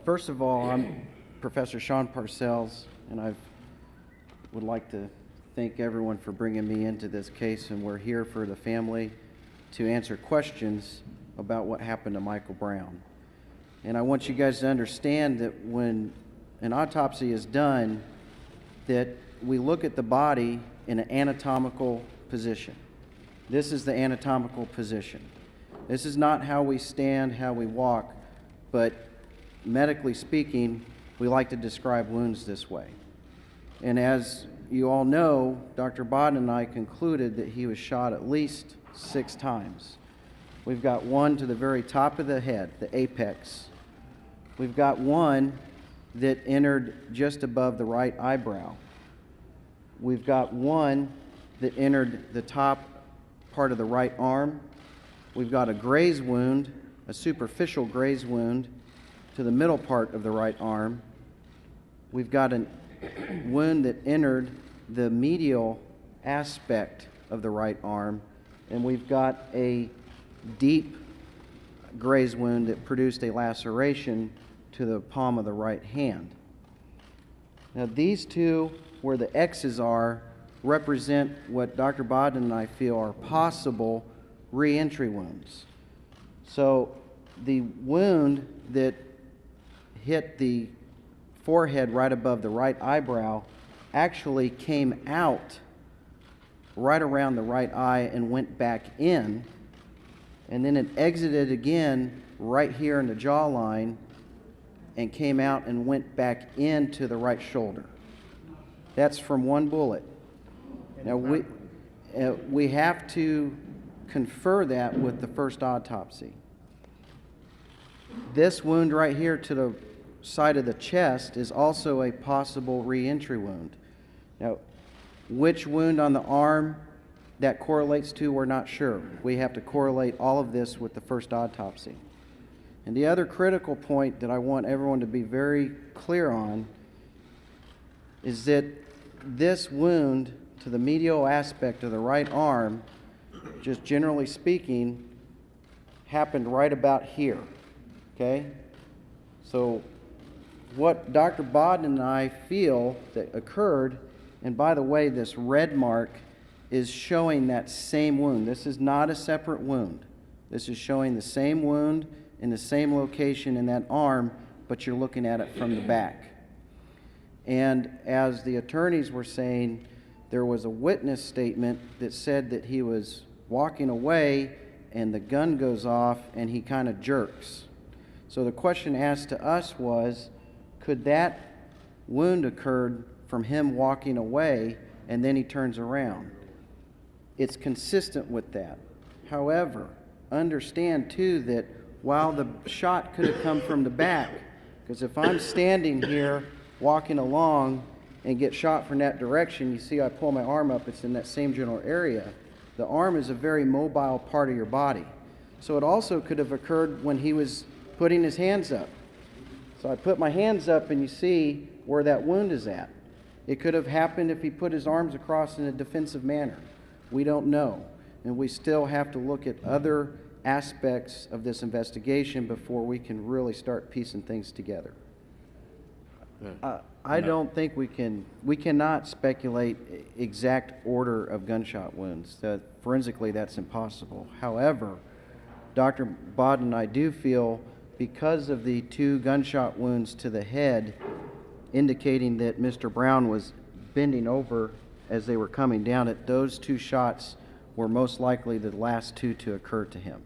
First of all, I'm Professor Sean Parcells, and I would like to thank everyone for bringing me into this case, and we're here for the family to answer questions about what happened to Michael Brown. And I want you guys to understand that when an autopsy is done, that we look at the body in an anatomical position. This is the anatomical position. This is not how we stand, how we walk, but medically speaking, we like to describe wounds this way. And as you all know, Dr. Bodden and I concluded that he was shot at least 6 times. We've got one to the very top of the head, the apex. We've got one that entered just above the right eyebrow. We've got one that entered the top part of the right arm. We've got a graze wound, a superficial graze wound to the middle part of the right arm. We've got a wound that entered the medial aspect of the right arm, and we've got a deep graze wound that produced a laceration to the palm of the right hand. Now these two, where the X's are, represent what Dr. Bodden and I feel are possible re-entry wounds. So the wound that hit the forehead right above the right eyebrow actually came out right around the right eye and went back in, and then it exited again right here in the jawline and came out and went back into the right shoulder. That's from one bullet. Now we have to confer that with the first autopsy. This wound right here to the side of the chest is also a possible re-entry wound. Now, which wound on the arm that correlates to, we're not sure. We have to correlate all of this with the first autopsy. And the other critical point that I want everyone to be very clear on is that this wound to the medial aspect of the right arm, just generally speaking, happened right about here. Okay? So what Dr. Bodden and I feel that occurred, and by the way, this red mark is showing that same wound. This is not a separate wound. This is showing the same wound in the same location in that arm, but you're looking at it from the back. And as the attorneys were saying, there was a witness statement that said that he was walking away and the gun goes off and he kind of jerks. So the question asked to us was, could that wound occurred from him walking away and then he turns around? It's consistent with that. However, understand too that while the shot could have come from the back, because if I'm standing here walking along and get shot from that direction, you see I pull my arm up, it's in that same general area. The arm is a very mobile part of your body. So it also could have occurred when he was putting his hands up. So I put my hands up and you see where that wound is at. It could have happened if he put his arms across in a defensive manner. We don't know. And we still have to look at other aspects of this investigation before we can really start piecing things together. I don't think we cannot speculate exact order of gunshot wounds. Forensically, that's impossible. However, Dr. Bodden and I do feel, because of the 2 gunshot wounds to the head, indicating that Mr. Brown was bending over as they were coming down, that those 2 shots were most likely the last 2 to occur to him.